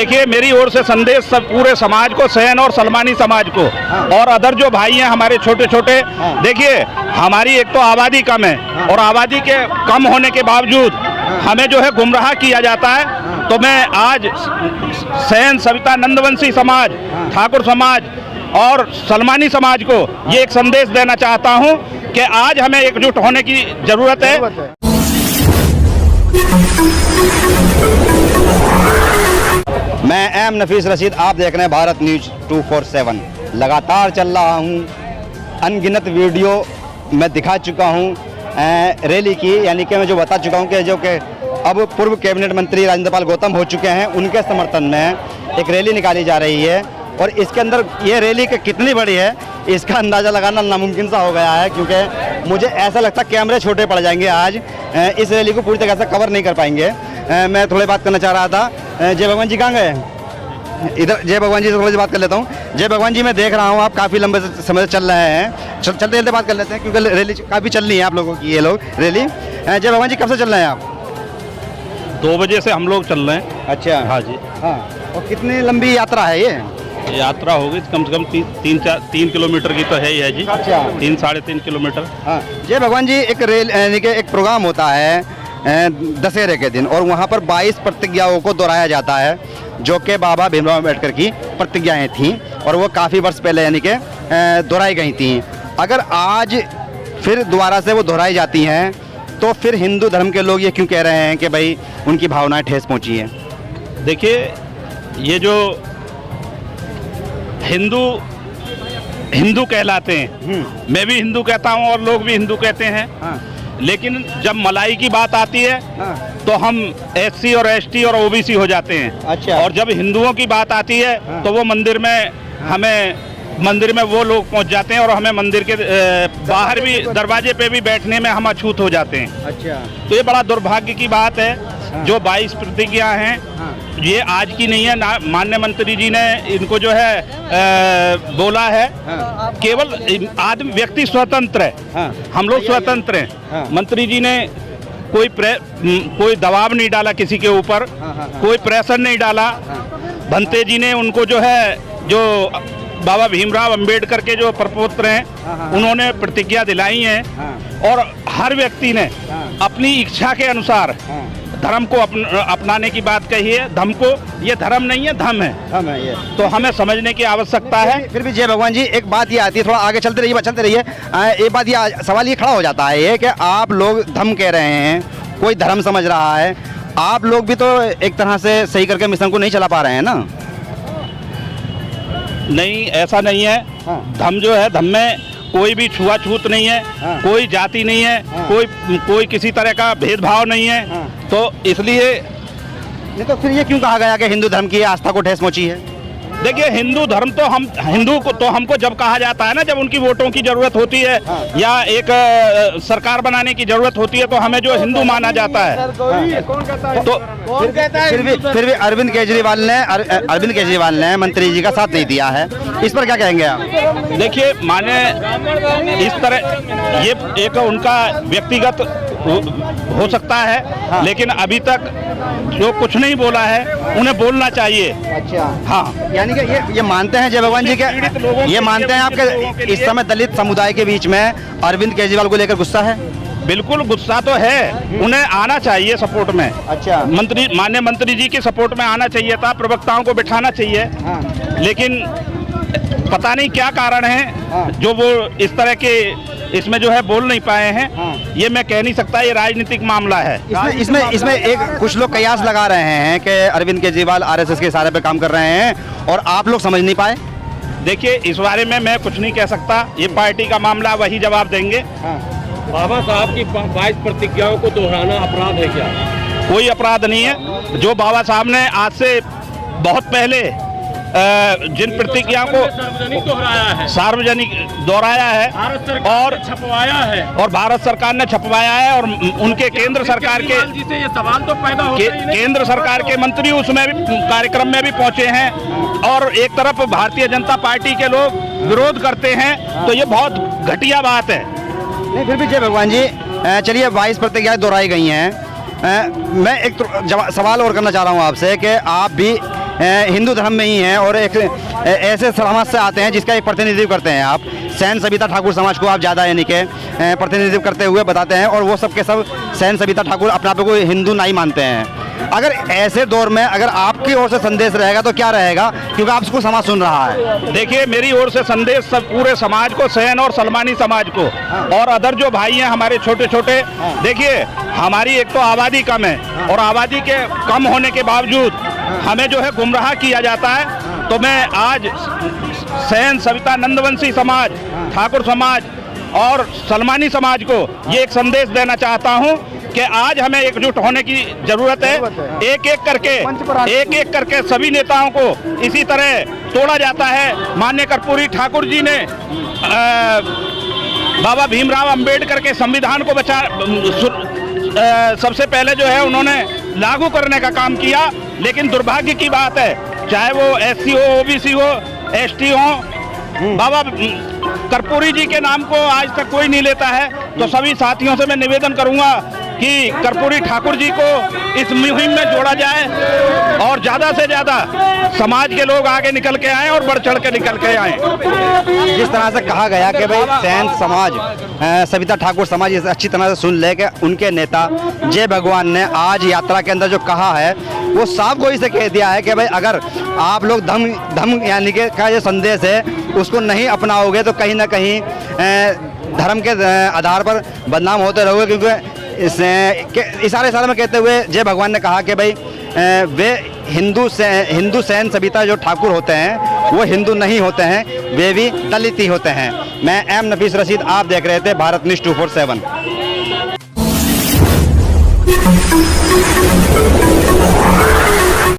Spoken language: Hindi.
देखिए, मेरी ओर से संदेश सब पूरे समाज को, सैन और सलमानी समाज को और अदर जो भाई हैं हमारे छोटे छोटे, देखिए हमारी एक तो आबादी कम है और आबादी के कम होने के बावजूद हमें जो है गुमराह किया जाता है। तो मैं आज सैन, सविता, नंदवंशी समाज, ठाकुर समाज और सलमानी समाज को ये एक संदेश देना चाहता हूं कि आज हमें एकजुट होने की जरूरत है। मैं एम नफीस रशीद, आप देख रहे हैं भारत न्यूज 247। लगातार चल रहा हूँ, अनगिनत वीडियो मैं दिखा चुका हूँ रैली की, यानी कि मैं जो बता चुका हूँ कि जो कि अब पूर्व कैबिनेट मंत्री राजेंद्र पाल गौतम हो चुके हैं, उनके समर्थन में एक रैली निकाली जा रही है। और इसके अंदर ये रैली कितनी बड़ी है इसका अंदाज़ा लगाना नामुमकिन सा हो गया है, क्योंकि मुझे ऐसा लगता है कैमरे छोटे पड़ जाएंगे आज, इस रैली को पूरी तरह से कवर नहीं कर पाएंगे। मैं थोड़ी बात करना चाह रहा था। जय भगवान जी कहाँ गए? इधर जय भगवान जी से थोड़ी सी बात कर लेता हूँ। जय भगवान जी, मैं देख रहा हूँ आप काफ़ी लंबे समय से चल रहे हैं, चलते चलते बात कर लेते हैं क्योंकि रैली काफ़ी चल रही है आप लोगों की, ये लोग रैली। जय भगवान जी, कब से चल रहे हैं आप? 2 बजे से हम लोग चल रहे हैं। अच्छा, हाँ जी। हाँ, और कितनी लंबी यात्रा है ये? यात्रा होगी कम से कम 3 किलोमीटर की तो है ही है जी। अच्छा, 3-3.5 किलोमीटर। हाँ। जय भगवान जी, एक रेल यानी कि एक प्रोग्राम होता है दशहरे के दिन, और वहाँ पर 22 प्रतिज्ञाओं को दोहराया जाता है, जो कि बाबा भीमराव अम्बेडकर की प्रतिज्ञाएं थीं और वो काफ़ी वर्ष पहले यानी कि दोहराई गई थीं। अगर आज फिर दोबारा से वो दोहराई जाती हैं तो फिर हिंदू धर्म के लोग ये क्यों कह रहे हैं कि भाई उनकी भावनाएं ठेस पहुँची हैं? देखिए, ये जो हिंदू कहलाते हैं, मैं भी हिंदू कहता हूँ और लोग भी हिंदू कहते हैं। हाँ। लेकिन जब मलाई की बात आती है हाँ। तो हम SC और ST और OBC हो जाते हैं। अच्छा। और जब हिंदुओं की बात आती है तो वो मंदिर में वो लोग पहुंच जाते हैं और हमें मंदिर के बाहर भी, दरवाजे पे भी बैठने में हम अछूत हो जाते हैं। अच्छा। तो ये बड़ा दुर्भाग्य की बात है। जो 22 प्रतिज्ञा हैं, ये आज की नहीं है, माननीय मंत्री जी ने इनको जो है बोला है। केवल आदमी, व्यक्ति स्वतंत्र है, हम लोग स्वतंत्र हैं। मंत्री जी ने कोई दबाव नहीं डाला किसी के ऊपर, कोई प्रेशर नहीं डाला। भंते जी ने उनको जो है, जो बाबा भीमराव अंबेडकर के जो प्रपौत्र हैं, उन्होंने प्रतिज्ञा दिलाई है। और हर व्यक्ति ने अपनी इच्छा के अनुसार धर्म को अपनाने की बात कही है। धर्म को, ये धर्म नहीं है, धम है। धम है ये, तो हमें समझने की आवश्यकता है। फिर भी जय भगवान जी, एक बात ये आती है, थोड़ा आगे चलते रहिए। एक बात ये, सवाल ये खड़ा हो जाता है ये कि आप लोग धम कह रहे हैं, कोई धर्म समझ रहा है, आप लोग भी तो एक तरह से सही करके मिशन को नहीं चला पा रहे हैं ना? नहीं, ऐसा नहीं है। धम जो है, धम में कोई भी छुआछूत नहीं है, कोई जाति नहीं है, कोई किसी तरह का भेदभाव नहीं है। तो इसलिए नहीं, तो फिर ये क्यों कहा गया कि हिंदू धर्म की आस्था को ठेस पहुंची है? देखिए, हिंदू धर्म तो हिंदू को तो हमको जब कहा जाता है ना, जब उनकी वोटों की जरूरत होती है या एक सरकार बनाने की जरूरत होती है, तो हमें जो हिंदू माना जाता है। तो फिर भी अरविंद केजरीवाल ने मंत्री जी का साथ नहीं दिया है, इस पर क्या कहेंगे आप? देखिए, माने इस तरह ये एक उनका व्यक्तिगत हो सकता है, लेकिन अभी तक जो कुछ नहीं बोला है उन्हें बोलना चाहिए। अच्छा। हाँ, यानी कि ये मानते हैं जय भगवान जी के, ये मानते हैं आपके इस समय दलित समुदाय के बीच में अरविंद केजरीवाल को लेकर गुस्सा है? बिल्कुल गुस्सा तो है, उन्हें आना चाहिए सपोर्ट में। अच्छा। माननीय मंत्री जी के सपोर्ट में आना चाहिए था, प्रवक्ताओं को बिठाना चाहिए। लेकिन पता नहीं क्या कारण है जो वो इस तरह के इसमें जो है बोल नहीं पाए हैं। ये मैं कह नहीं सकता, ये राजनीतिक मामला है। इसमें एक कुछ लोग कयास लगा रहे हैं कि अरविंद केजरीवाल RSS के इशारे पे काम कर रहे हैं और आप लोग समझ नहीं पाए। देखिए, इस बारे में मैं कुछ नहीं कह सकता, ये पार्टी का मामला, वही जवाब देंगे। बाबा साहब की 22 प्रतिज्ञाओं को दोहराना अपराध है क्या? कोई अपराध नहीं है। जो बाबा साहब ने आज से बहुत पहले जिन प्रतिज्ञाओं को सार्वजनिक दोहराया है और छपवाया है, और भारत सरकार ने छपवाया है, और उनके केंद्र सरकार के ये सवाल तो पैदा होता ही नहीं। केंद्र सरकार के मंत्री उसमें भी कार्यक्रम में भी पहुंचे हैं, और एक तरफ भारतीय जनता पार्टी के लोग विरोध करते हैं, तो ये बहुत घटिया बात है। नहीं, फिर भी जय भगवान जी, चलिए 22 प्रतिज्ञाएं दोहराई गई हैं। मैं एक सवाल और करना चाह रहा हूँ आपसे कि आप भी हिंदू धर्म में ही हैं और एक ऐसे समाज से आते हैं जिसका एक प्रतिनिधित्व करते हैं आप। सेन सविता ठाकुर समाज को आप ज़्यादा यानी कि प्रतिनिधित्व करते हुए बताते हैं और वो सब के सब सेन सविता ठाकुर अपने आप को हिंदू नहीं मानते हैं। अगर ऐसे दौर में अगर आपकी ओर से संदेश रहेगा तो क्या रहेगा, क्योंकि आपको समाज सुन रहा है। देखिए, मेरी ओर से संदेश सब पूरे समाज को, सेन और सलमानी समाज को और अदर जो भाई हैं हमारे छोटे छोटे, देखिए हमारी एक तो आबादी कम है और आबादी के कम होने के बावजूद हमें जो है गुमराह किया जाता है। तो मैं आज सेन सविता नंदवंशी समाज, ठाकुर समाज और सलमानी समाज को ये एक संदेश देना चाहता हूँ कि आज हमें एकजुट होने की जरूरत है। एक एक करके सभी नेताओं को इसी तरह तोड़ा जाता है। माननीय कर्पूरी ठाकुर जी ने बाबा भीमराव अंबेडकर के संविधान को सबसे पहले जो है उन्होंने लागू करने का काम किया, लेकिन दुर्भाग्य की बात है, चाहे वो SC हो, OBC हो, ST हो, बाबा कर्पूरी जी के नाम को आज तक कोई नहीं लेता है। तो सभी साथियों से मैं निवेदन करूंगा कि कर्पूरी ठाकुर जी को इस मुहिम में जोड़ा जाए और ज़्यादा से ज़्यादा समाज के लोग आगे निकल के आएँ और बढ़ चढ़ के निकल के आएँ। जिस तरह से कहा गया कि भाई सेन समाज, सविता ठाकुर समाज इसे अच्छी तरह से सुन ले कि उनके नेता जय भगवान ने आज यात्रा के अंदर जो कहा है वो साफ गोई से कह दिया है कि भाई अगर आप लोग धम यानी कि का जो संदेश है उसको नहीं अपनाओगे तो कहीं ना कहीं धर्म के आधार पर बदनाम होते रहोगे। क्योंकि इशारे में कहते हुए जय भगवान ने कहा कि भाई वे हिंदू सेन सविता जो ठाकुर होते हैं वो हिंदू नहीं होते हैं, वे भी दलित ही होते हैं। मैं एम नफीस रशीद, आप देख रहे थे भारत न्यूज़ 247।